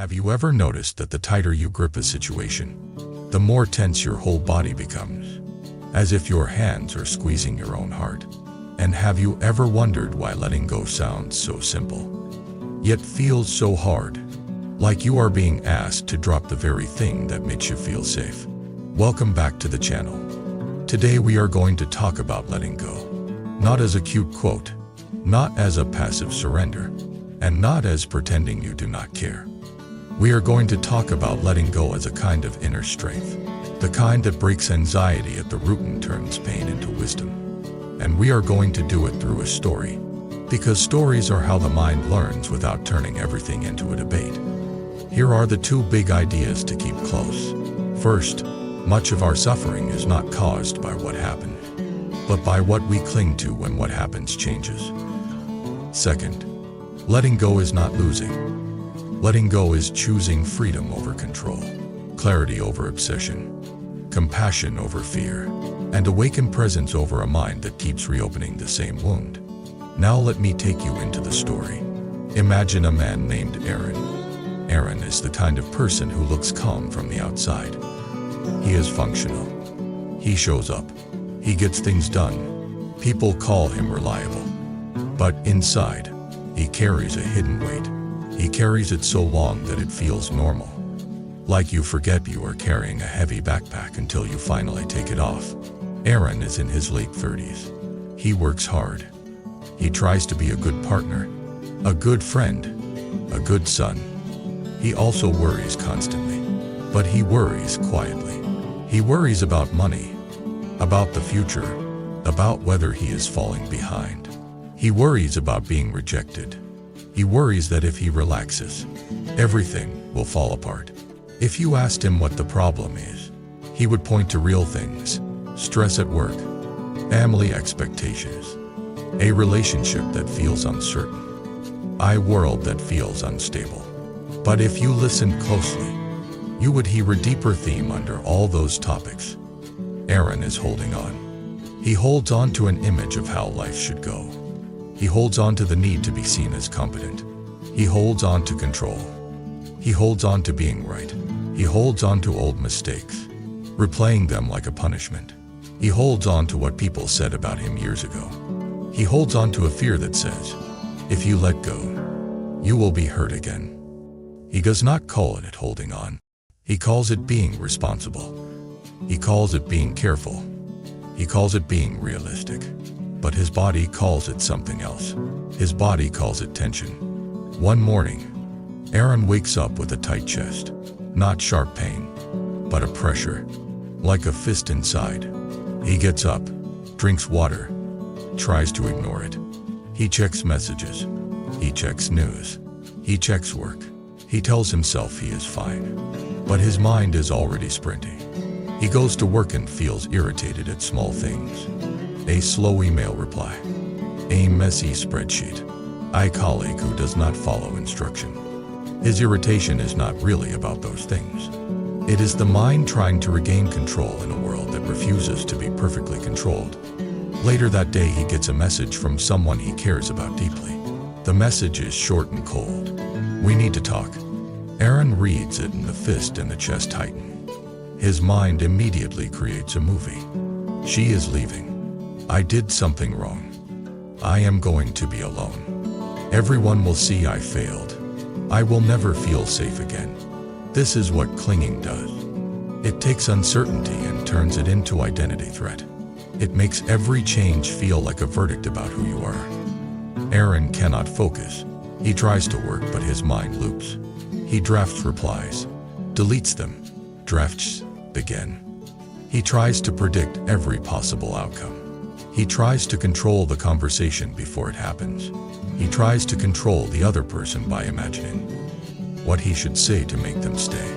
Have you ever noticed that the tighter you grip a situation, the more tense your whole body becomes, as if your hands are squeezing your own heart? And have you ever wondered why letting go sounds so simple, yet feels so hard, like you are being asked to drop the very thing that makes you feel safe? Welcome back to the channel. Today we are going to talk about letting go, not as a cute quote, not as a passive surrender, and not as pretending you do not care. We are going to talk about letting go as a kind of inner strength, the kind that breaks anxiety at the root and turns pain into wisdom. And we are going to do it through a story, because stories are how the mind learns without turning everything into a debate. Here are the two big ideas to keep close. First, much of our suffering is not caused by what happened, but by what we cling to when what happens changes. Second, letting go is not losing. Letting go is choosing freedom over control, clarity over obsession, compassion over fear, and awakened presence over a mind that keeps reopening the same wound. Now let me take you into the story. Imagine a man named Aaron. Aaron is the kind of person who looks calm from the outside. He is functional. He shows up. He gets things done. People call him reliable. But inside, he carries a hidden weight. He carries it so long that it feels normal. Like you forget you are carrying a heavy backpack until you finally take it off. Aaron is in his late 30s. He works hard. He tries to be a good partner, a good friend, a good son. He also worries constantly, but he worries quietly. He worries about money, about the future, about whether he is falling behind. He worries about being rejected. He worries that if he relaxes, everything will fall apart. If you asked him what the problem is, he would point to real things: stress at work, family expectations, a relationship that feels uncertain, a world that feels unstable. But if you listened closely, you would hear a deeper theme under all those topics. Aaron is holding on. He holds on to an image of how life should go. He holds on to the need to be seen as competent. He holds on to control. He holds on to being right. He holds on to old mistakes, replaying them like a punishment. He holds on to what people said about him years ago. He holds on to a fear that says, if you let go, you will be hurt again. He does not call it holding on. He calls it being responsible. He calls it being careful. He calls it being realistic. But his body calls it something else. His body calls it tension. One morning, Aaron wakes up with a tight chest. Not sharp pain, but a pressure, like a fist inside. He gets up, drinks water, tries to ignore it. He checks messages. He checks news. He checks work. He tells himself he is fine, but his mind is already sprinting. He goes to work and feels irritated at small things. A slow email reply, a messy spreadsheet, a colleague who does not follow instruction. His irritation is not really about those things. It is the mind trying to regain control in a world that refuses to be perfectly controlled. Later that day, he gets a message from someone he cares about deeply. The message is short and cold. We need to talk. Aaron reads it and the fist and the chest tighten. His mind immediately creates a movie. She is leaving. I did something wrong. I am going to be alone. Everyone will see I failed. I will never feel safe again. This is what clinging does. It takes uncertainty and turns it into identity threat. It makes every change feel like a verdict about who you are. Aaron cannot focus. He tries to work, but his mind loops. He drafts replies, deletes them, drafts again. He tries to predict every possible outcome. He tries to control the conversation before it happens. He tries to control the other person by imagining what he should say to make them stay.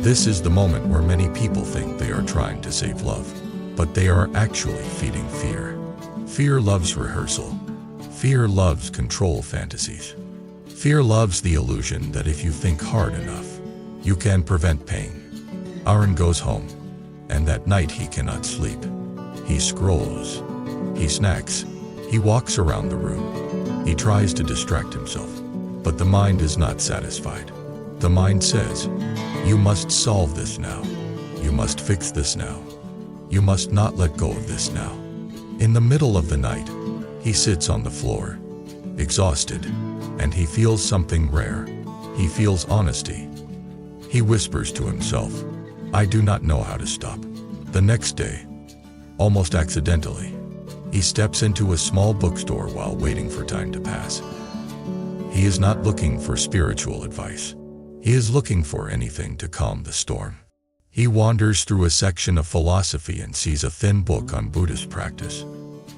This is the moment where many people think they are trying to save love, but they are actually feeding fear. Fear loves rehearsal. Fear loves control fantasies. Fear loves the illusion that if you think hard enough, you can prevent pain. Aaron goes home, and that night he cannot sleep. He scrolls. He snacks. He walks around the room. He tries to distract himself, but the mind is not satisfied. The mind says, you must solve this now. You must fix this now. You must not let go of this now. In the middle of the night, he sits on the floor, exhausted, and he feels something rare. He feels honesty. He whispers to himself, I do not know how to stop. The next day, almost accidentally, he steps into a small bookstore while waiting for time to pass. He is not looking for spiritual advice. He is looking for anything to calm the storm. He wanders through a section of philosophy and sees a thin book on Buddhist practice.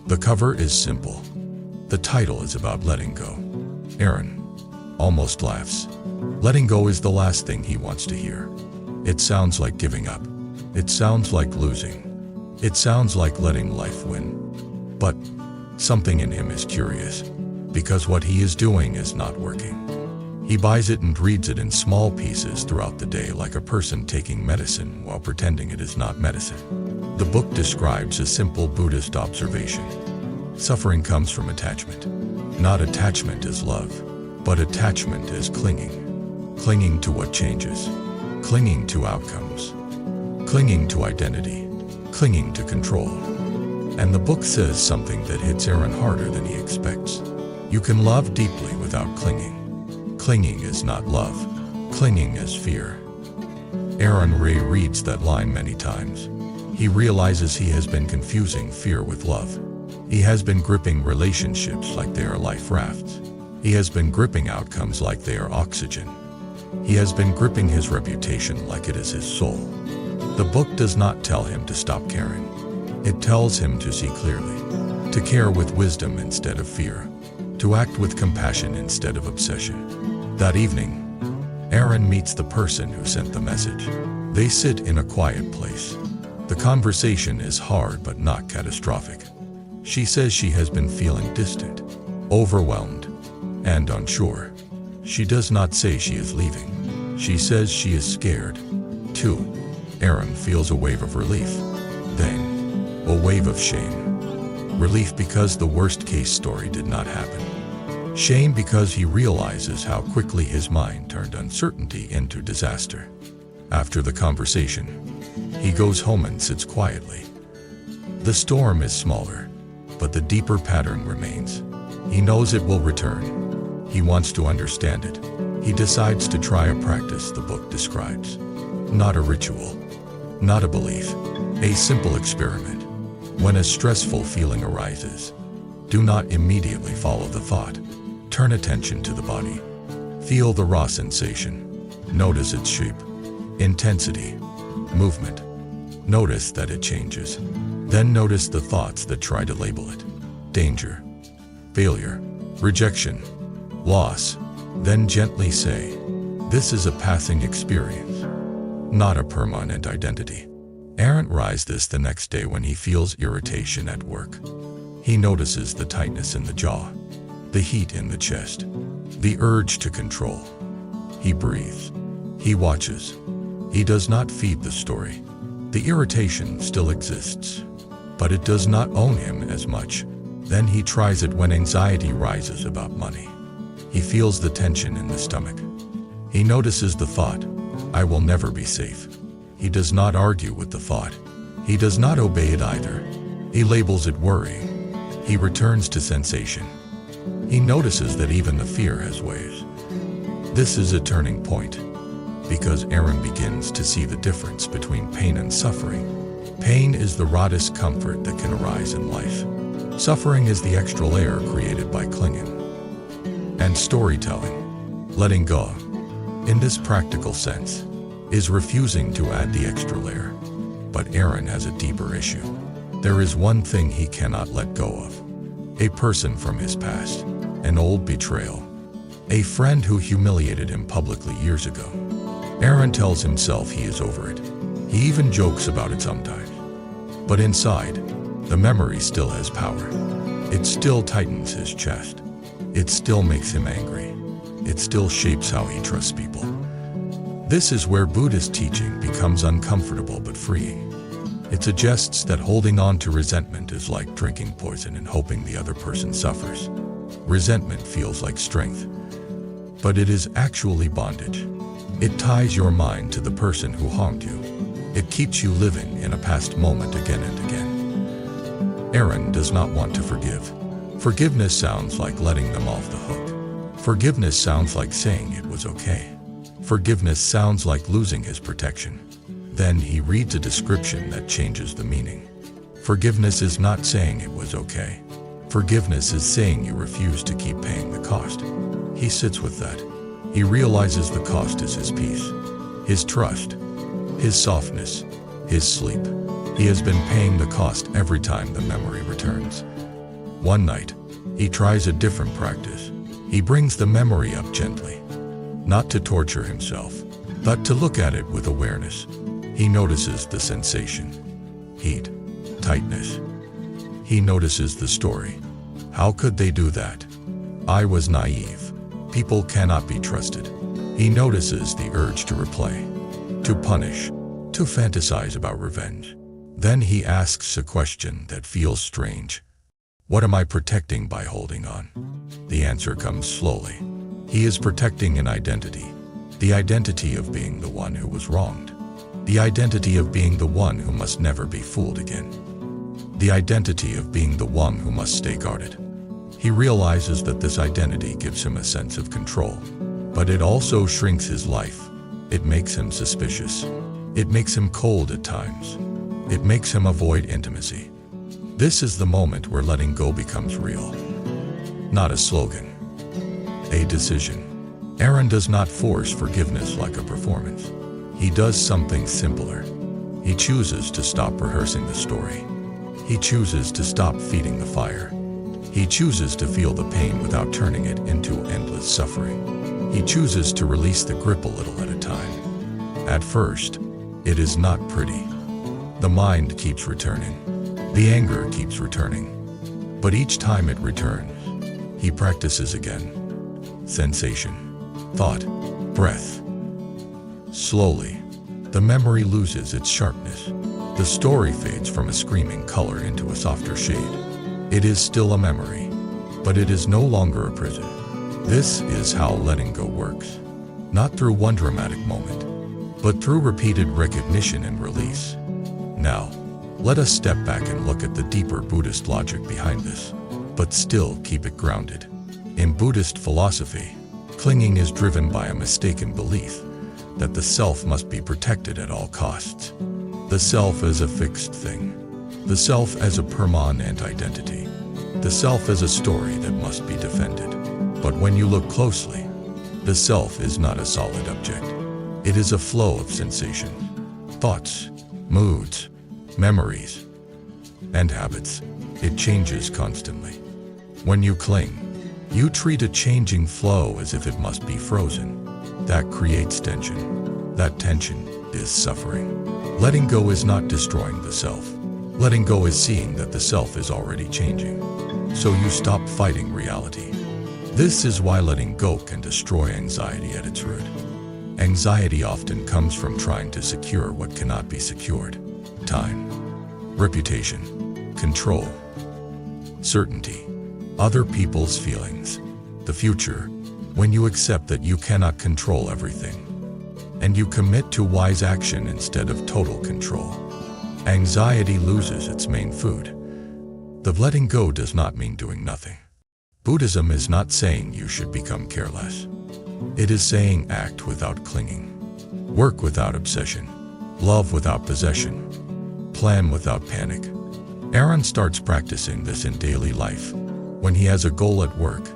The cover is simple. The title is about letting go. Aaron almost laughs. Letting go is the last thing he wants to hear. It sounds like giving up. It sounds like losing. It sounds like letting life win. But something in him is curious, because what he is doing is not working. He buys it and reads it in small pieces throughout the day, like a person taking medicine while pretending it is not medicine. The book describes a simple Buddhist observation. Suffering comes from attachment. Not attachment as love, but attachment as clinging. Clinging to what changes. Clinging to outcomes. Clinging to identity. Clinging to control. And the book says something that hits Aaron harder than he expects. You can love deeply without clinging. Clinging is not love. Clinging is fear. Aaron Ray reads that line many times. He realizes he has been confusing fear with love. He has been gripping relationships like they are life rafts. He has been gripping outcomes like they are oxygen. He has been gripping his reputation like it is his soul. The book does not tell him to stop caring. It tells him to see clearly, to care with wisdom instead of fear, to act with compassion instead of obsession. That evening, Aaron meets the person who sent the message. They sit in a quiet place. The conversation is hard but not catastrophic. She says she has been feeling distant, overwhelmed, and unsure. She does not say she is leaving. She says she is scared, too. Aaron feels a wave of relief, then a wave of shame. Relief because the worst-case story did not happen. Shame because he realizes how quickly his mind turned uncertainty into disaster. After the conversation, he goes home and sits quietly. The storm is smaller, but the deeper pattern remains. He knows it will return. He wants to understand it. He decides to try a practice the book describes. Not a ritual, not a belief, a simple experiment. When a stressful feeling arises, do not immediately follow the thought. Turn attention to the body. Feel the raw sensation. Notice its shape, intensity, movement. Notice that it changes. Then notice the thoughts that try to label it. Danger, failure, rejection, loss. Then gently say, this is a passing experience, not a permanent identity. Aaron tries this the next day when he feels irritation at work. He notices the tightness in the jaw, the heat in the chest, the urge to control. He breathes. He watches. He does not feed the story. The irritation still exists, but it does not own him as much. Then he tries it when anxiety rises about money. He feels the tension in the stomach. He notices the thought, I will never be safe. He does not argue with the thought. He does not obey it either. He labels it worry. He returns to sensation. He notices that even the fear has waves. This is a turning point, because Aaron begins to see the difference between pain and suffering. Pain is the rawest comfort that can arise in life. Suffering is the extra layer created by clinging. And storytelling, letting go, in this practical sense, is refusing to add the extra layer. But Aaron has a deeper issue. There is one thing he cannot let go of. A person from his past, an old betrayal, a friend who humiliated him publicly years ago. Aaron tells himself he is over it. He even jokes about it sometimes. But inside, the memory still has power. It still tightens his chest. It still makes him angry. It still shapes how he trusts people. This is where Buddhist teaching becomes uncomfortable but freeing. It suggests that holding on to resentment is like drinking poison and hoping the other person suffers. Resentment feels like strength, but it is actually bondage. It ties your mind to the person who harmed you. It keeps you living in a past moment again and again. Aaron does not want to forgive. Forgiveness sounds like letting them off the hook. Forgiveness sounds like saying it was okay. Forgiveness sounds like losing his protection. Then he reads a description that changes the meaning. Forgiveness is not saying it was okay. Forgiveness is saying you refuse to keep paying the cost. He sits with that. He realizes the cost is his peace, his trust, his softness, his sleep. He has been paying the cost every time the memory returns. One night, he tries a different practice. He brings the memory up gently, not to torture himself, but to look at it with awareness. He notices the sensation, heat, tightness. He notices the story. How could they do that? I was naive. People cannot be trusted. He notices the urge to replay, to punish, to fantasize about revenge. Then he asks a question that feels strange. What am I protecting by holding on? The answer comes slowly. He is protecting an identity. The identity of being the one who was wronged. The identity of being the one who must never be fooled again. The identity of being the one who must stay guarded. He realizes that this identity gives him a sense of control, but it also shrinks his life. It makes him suspicious. It makes him cold at times. It makes him avoid intimacy. This is the moment where letting go becomes real. Not a slogan, a decision. Aaron does not force forgiveness like a performance. He does something simpler. He chooses to stop rehearsing the story. He chooses to stop feeding the fire. He chooses to feel the pain without turning it into endless suffering. He chooses to release the grip a little at a time. At first, it is not pretty. The mind keeps returning. The anger keeps returning. But each time it returns, he practices again. Sensation, thought, breath. Slowly, the memory loses its sharpness. The story fades from a screaming color into a softer shade. It is still a memory, but it is no longer a prison. This is how letting go works. Not through one dramatic moment, but through repeated recognition and release. Now, let us step back and look at the deeper Buddhist logic behind this, but still keep it grounded. In Buddhist philosophy, clinging is driven by a mistaken belief that the self must be protected at all costs. The self as a fixed thing. The self as a permanent identity. The self as a story that must be defended. But when you look closely, the self is not a solid object. It is a flow of sensations, thoughts, moods, memories, and habits. It changes constantly. When you cling, you treat a changing flow as if it must be frozen. That creates tension. That tension is suffering. Letting go is not destroying the self. Letting go is seeing that the self is already changing. So you stop fighting reality. This is why letting go can destroy anxiety at its root. Anxiety often comes from trying to secure what cannot be secured. Time, reputation, control, certainty, other people's feelings, the future. When you accept that you cannot control everything, and you commit to wise action instead of total control, anxiety loses its main food. The letting go does not mean doing nothing. Buddhism is not saying you should become careless. It is saying act without clinging, work without obsession, love without possession, plan without panic. Aaron starts practicing this in daily life. When he has a goal at work,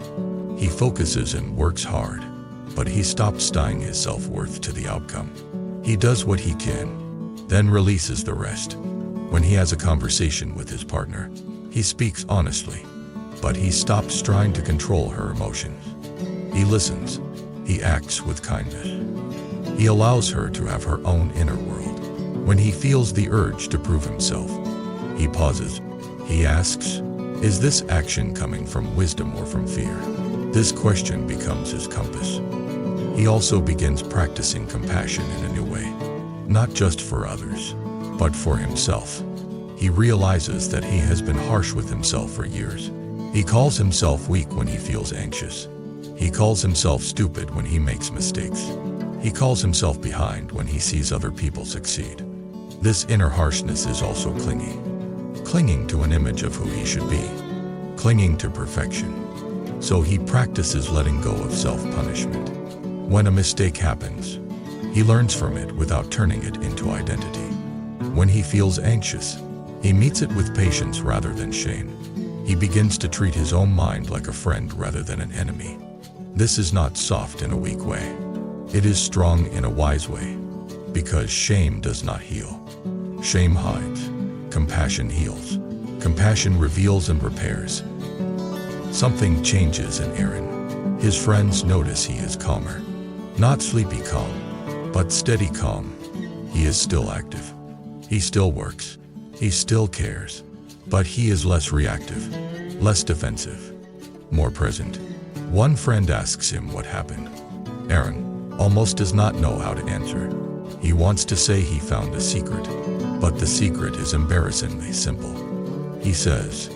he focuses and works hard, but he stops tying his self-worth to the outcome. He does what he can, then releases the rest. When he has a conversation with his partner, he speaks honestly, but he stops trying to control her emotions. He listens. He acts with kindness. He allows her to have her own inner world. When he feels the urge to prove himself, he pauses. He asks, is this action coming from wisdom or from fear? This question becomes his compass. He also begins practicing compassion in a new way, not just for others, but for himself. He realizes that he has been harsh with himself for years. He calls himself weak when he feels anxious. He calls himself stupid when he makes mistakes. He calls himself behind when he sees other people succeed. This inner harshness is also clinging to an image of who he should be, clinging to perfection. So he practices letting go of self-punishment. When a mistake happens, he learns from it without turning it into identity. When he feels anxious, he meets it with patience rather than shame. He begins to treat his own mind like a friend rather than an enemy. This is not soft in a weak way. It is strong in a wise way, because shame does not heal. Shame hides. Compassion heals. Compassion reveals and repairs. Something changes in Aaron. His friends notice he is calmer. Not sleepy calm, but steady calm. He is still active. He still works. He still cares. But he is less reactive, less defensive, more present. One friend asks him what happened. Aaron almost does not know how to answer. He wants to say he found a secret, but the secret is embarrassingly simple. He says,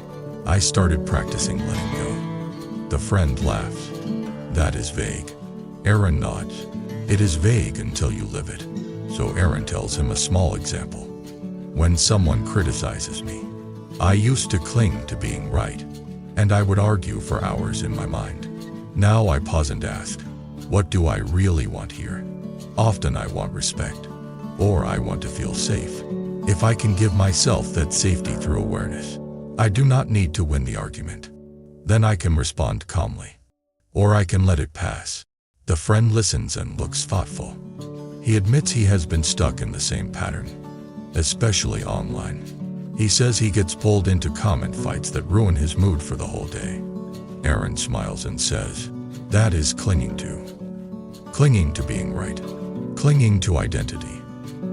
"I started practicing letting go." The friend laughs. That is vague. Aaron nods. It is vague until you live it. So Aaron tells him a small example. When someone criticizes me, I used to cling to being right, and I would argue for hours in my mind. Now I pause and ask, what do I really want here? Often I want respect, or I want to feel safe. If I can give myself that safety through awareness, I do not need to win the argument. Then I can respond calmly, or I can let it pass. The friend listens and looks thoughtful. He admits he has been stuck in the same pattern, especially online. He says he gets pulled into comment fights that ruin his mood for the whole day. Aaron smiles and says, that is clinging to being right, clinging to identity,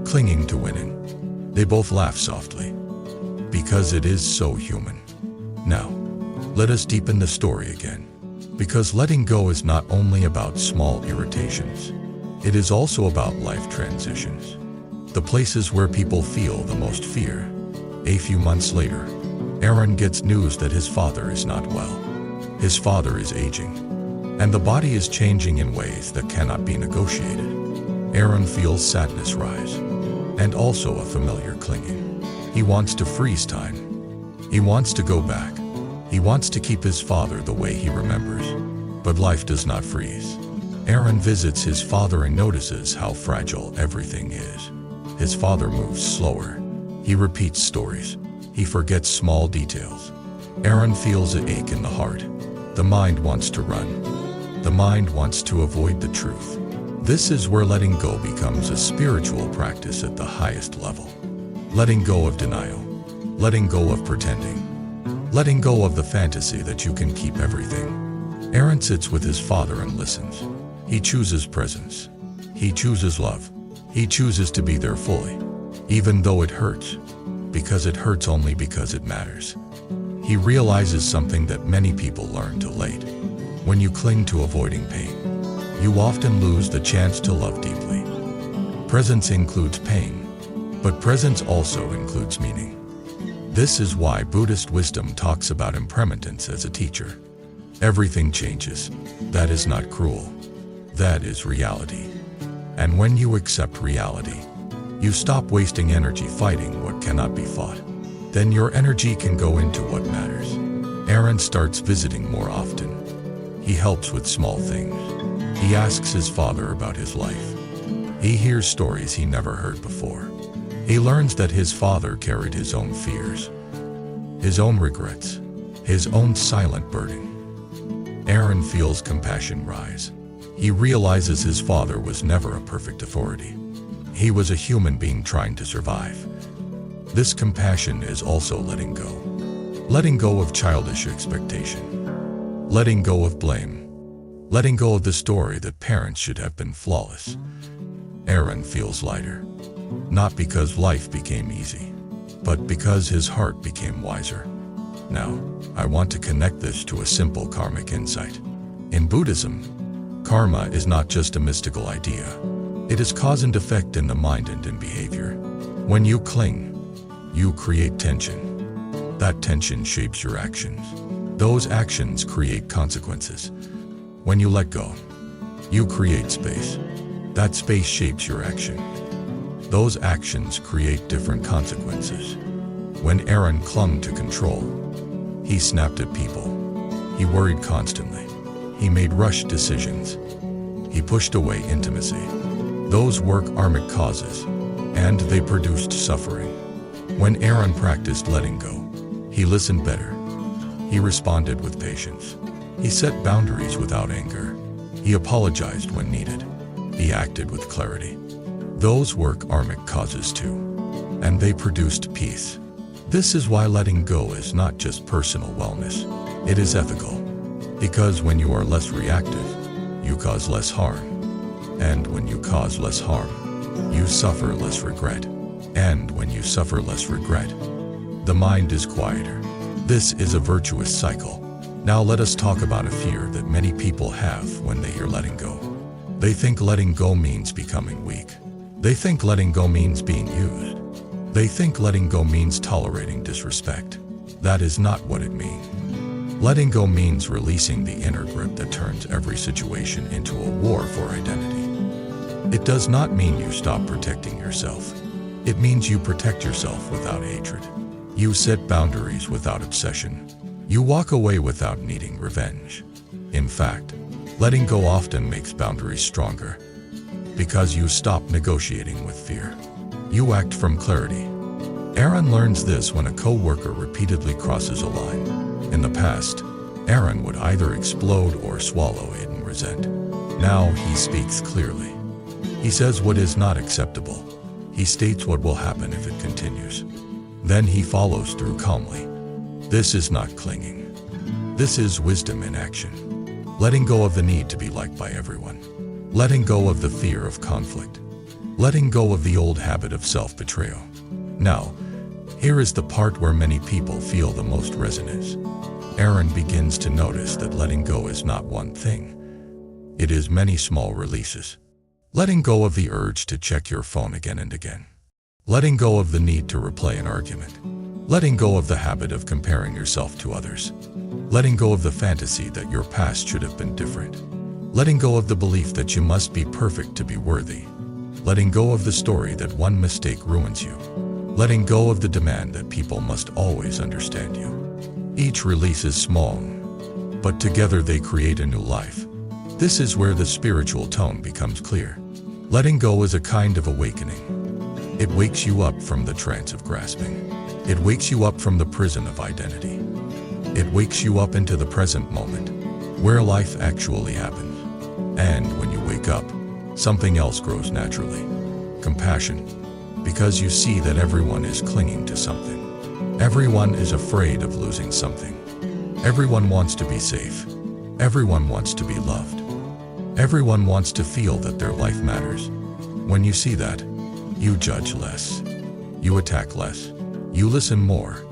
clinging to winning. They both laugh softly, because it is so human. Now, let us deepen the story again, because letting go is not only about small irritations, it is also about life transitions, the places where people feel the most fear. A few months later, Aaron gets news that his father is not well. His father is aging, and the body is changing in ways that cannot be negotiated. Aaron feels sadness rise, and also a familiar clinging. He wants to freeze time. He wants to go back. He wants to keep his father the way he remembers. But life does not freeze. Aaron visits his father and notices how fragile everything is. His father moves slower. He repeats stories. He forgets small details. Aaron feels an ache in the heart. The mind wants to run. The mind wants to avoid the truth. This is where letting go becomes a spiritual practice at the highest level. Letting go of denial. Letting go of pretending. Letting go of the fantasy that you can keep everything. Aaron sits with his father and listens. He chooses presence. He chooses love. He chooses to be there fully, even though it hurts, because it hurts only because it matters. He realizes something that many people learn too late. When you cling to avoiding pain, you often lose the chance to love deeply. Presence includes pain, but presence also includes meaning. This is why Buddhist wisdom talks about impermanence as a teacher. Everything changes. That is not cruel. That is reality. And when you accept reality, you stop wasting energy fighting what cannot be fought. Then your energy can go into what matters. Aaron starts visiting more often. He helps with small things. He asks his father about his life. He hears stories he never heard before. He learns that his father carried his own fears, his own regrets, his own silent burden. Aaron feels compassion rise. He realizes his father was never a perfect authority. He was a human being trying to survive. This compassion is also letting go. Letting go of childish expectation. Letting go of blame. Letting go of the story that parents should have been flawless. Aaron feels lighter. Not because life became easy, but because his heart became wiser. Now, I want to connect this to a simple karmic insight. In Buddhism, karma is not just a mystical idea. It is cause and effect in the mind and in behavior. When you cling, you create tension. That tension shapes your actions. Those actions create consequences. When you let go, you create space. That space shapes your action. Those actions create different consequences. When Aaron clung to control, he snapped at people. He worried constantly. He made rushed decisions. He pushed away intimacy. Those were karmic causes, and they produced suffering. When Aaron practiced letting go, he listened better. He responded with patience. He set boundaries without anger. He apologized when needed. He acted with clarity. Those were karmic causes too, and they produced peace. This is why letting go is not just personal wellness. It is ethical. Because when you are less reactive, you cause less harm. And when you cause less harm, you suffer less regret. And when you suffer less regret, the mind is quieter. This is a virtuous cycle. Now let us talk about a fear that many people have when they hear letting go. They think letting go means becoming weak. They think letting go means being used. They think letting go means tolerating disrespect. That is not what it means. Letting go means releasing the inner grip that turns every situation into a war for identity. It does not mean you stop protecting yourself. It means you protect yourself without hatred. You set boundaries without obsession. You walk away without needing revenge. In fact, letting go often makes boundaries stronger because you stop negotiating with fear. You act from clarity. Aaron learns this when a co-worker repeatedly crosses a line. In the past, Aaron would either explode or swallow it and resent. Now he speaks clearly. He says what is not acceptable. He states what will happen if it continues. Then he follows through calmly. This is not clinging. This is wisdom in action. Letting go of the need to be liked by everyone. Letting go of the fear of conflict. Letting go of the old habit of self-betrayal. Now, here is the part where many people feel the most resonance. Aaron begins to notice that letting go is not one thing. It is many small releases. Letting go of the urge to check your phone again and again. Letting go of the need to replay an argument. Letting go of the habit of comparing yourself to others. Letting go of the fantasy that your past should have been different. Letting go of the belief that you must be perfect to be worthy. Letting go of the story that one mistake ruins you. Letting go of the demand that people must always understand you. Each release is small, but together they create a new life. This is where the spiritual tone becomes clear. Letting go is a kind of awakening. It wakes you up from the trance of grasping. It wakes you up from the prison of identity. It wakes you up into the present moment, where life actually happens. And when you wake up, something else grows naturally. Compassion. Because you see that everyone is clinging to something. Everyone is afraid of losing something. Everyone wants to be safe. Everyone wants to be loved. Everyone wants to feel that their life matters. When you see that, you judge less. You attack less. You listen more.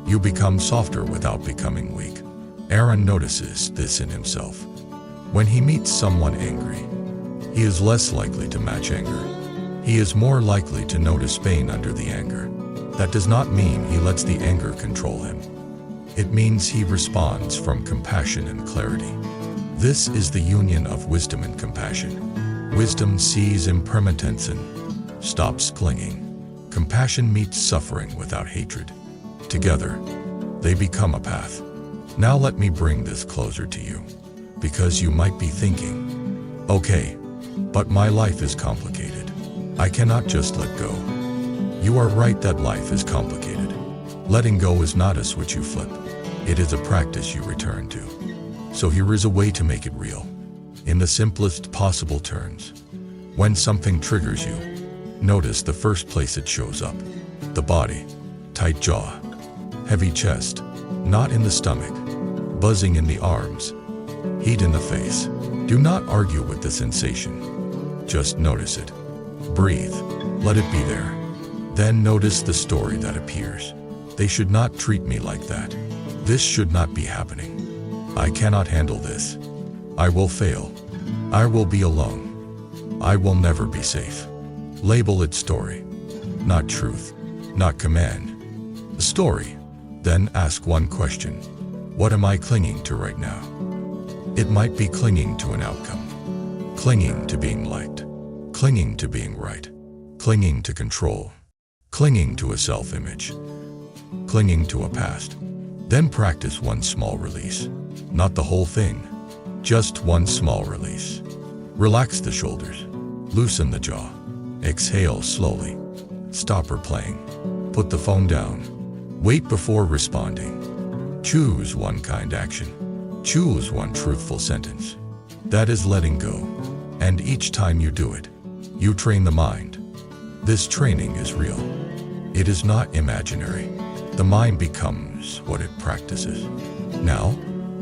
You become softer without becoming weak. Aaron notices this in himself. When he meets someone angry, he is less likely to match anger. He is more likely to notice pain under the anger. That does not mean he lets the anger control him. It means he responds from compassion and clarity. This is the union of wisdom and compassion. Wisdom sees impermanence and stops clinging. Compassion meets suffering without hatred. Together, they become a path. Now let me bring this closer to you. Because you might be thinking, okay, but my life is complicated. I cannot just let go. You are right that life is complicated. Letting go is not a switch you flip. It is a practice you return to. So here is a way to make it real. In the simplest possible terms. When something triggers you, notice the first place it shows up. The body. Tight jaw. Heavy chest. Knot in the stomach. Buzzing in the arms. Heat in the face. Do not argue with the sensation. Just notice it. Breathe. Let it be there. Then notice the story that appears. They should not treat me like that. This should not be happening. I cannot handle this. I will fail. I will be alone. I will never be safe. Label it story. Not truth. Not command. A story. Then ask one question. What am I clinging to right now? It might be clinging to an outcome. Clinging to being liked. clinging to being right, clinging to control, clinging to a self-image, clinging to a past. Then practice one small release. Not the whole thing, just one small release. Relax the shoulders, loosen the jaw, exhale slowly. Stop replaying. Put the phone down. Wait before responding. Choose one kind action. Choose one truthful sentence. That is letting go. And each time you do it, you train the mind. This training is real. It is not imaginary. The mind becomes what it practices. Now,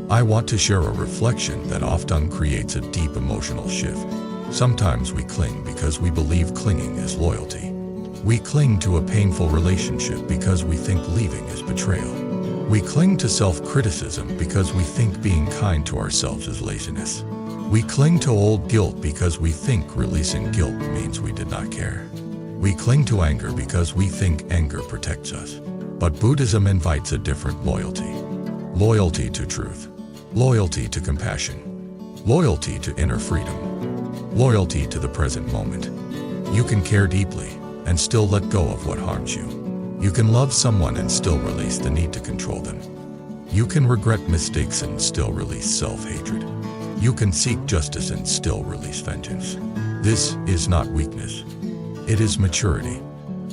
I want to share a reflection that often creates a deep emotional shift. Sometimes we cling because we believe clinging is loyalty. We cling to a painful relationship because we think leaving is betrayal. We cling to self-criticism because we think being kind to ourselves is laziness. We cling to old guilt because we think releasing guilt means we did not care. We cling to anger because we think anger protects us. But Buddhism invites a different loyalty. Loyalty to truth. Loyalty to compassion. Loyalty to inner freedom. Loyalty to the present moment. You can care deeply and still let go of what harms you. You can love someone and still release the need to control them. You can regret mistakes and still release self-hatred. You can seek justice and still release vengeance. This is not weakness. It is maturity.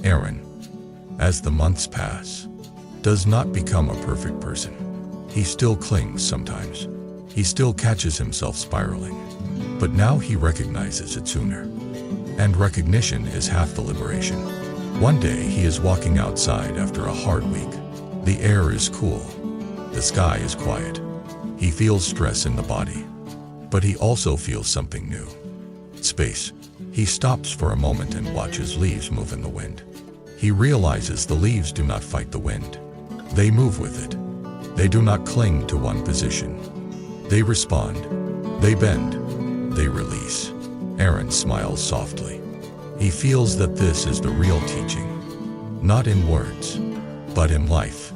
Aaron, as the months pass, does not become a perfect person. He still clings sometimes. He still catches himself spiraling. But now he recognizes it sooner. And recognition is half the liberation. One day he is walking outside after a hard week. The air is cool. The sky is quiet. He feels stress in the body. But he also feels something new. Space. He stops for a moment and watches leaves move in the wind. He realizes the leaves do not fight the wind. They move with it. They do not cling to one position. They respond. They bend. They release. Aaron smiles softly. He feels that this is the real teaching. Not in words, but in life.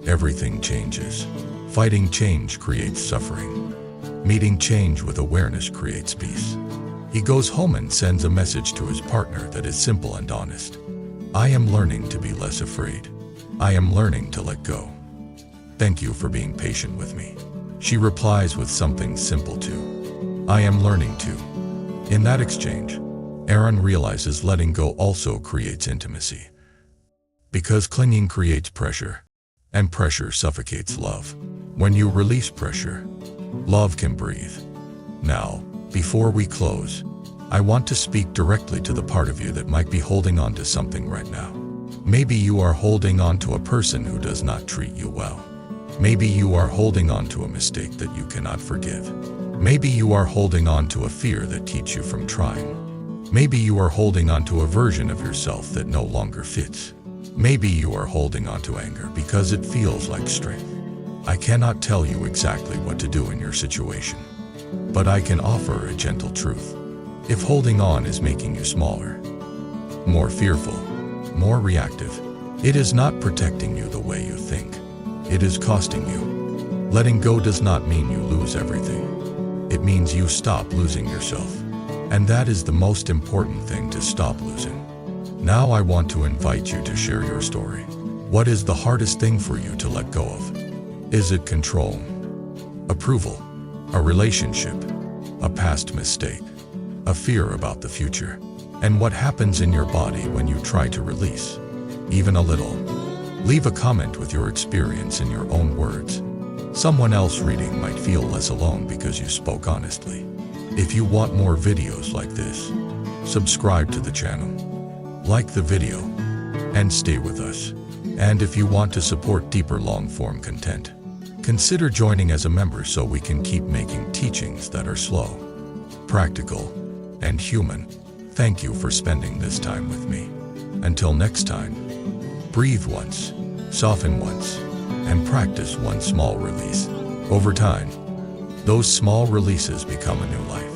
Everything changes. Fighting change creates suffering. Meeting change with awareness creates peace. He goes home and sends a message to his partner that is simple and honest. I am learning to be less afraid. I am learning to let go. Thank you for being patient with me. She replies with something simple too. I am learning to. In that exchange, Aaron realizes letting go also creates intimacy. Because clinging creates pressure, and pressure suffocates love. When you release pressure, love can breathe. Now, before we close, I want to speak directly to the part of you that might be holding on to something right now. Maybe you are holding on to a person who does not treat you well. Maybe you are holding on to a mistake that you cannot forgive. Maybe you are holding on to a fear that keeps you from trying. Maybe you are holding on to a version of yourself that no longer fits. Maybe you are holding on to anger because it feels like strength. I cannot tell you exactly what to do in your situation, but I can offer a gentle truth. If holding on is making you smaller, more fearful, more reactive, it is not protecting you the way you think. It is costing you. Letting go does not mean you lose everything. It means you stop losing yourself. And that is the most important thing, to stop losing. Now I want to invite you to share your story. What is the hardest thing for you to let go of? Is it control? Approval? A relationship? A past mistake? A fear about the future? And what happens in your body when you try to release? Even a little. Leave a comment with your experience in your own words. Someone else reading might feel less alone because you spoke honestly. If you want more videos like this, subscribe to the channel, like the video, and stay with us. And if you want to support deeper long-form content, consider joining as a member so we can keep making teachings that are slow, practical, and human. Thank you for spending this time with me. Until next time, breathe once, soften once, and practice one small release. Over time, those small releases become a new life.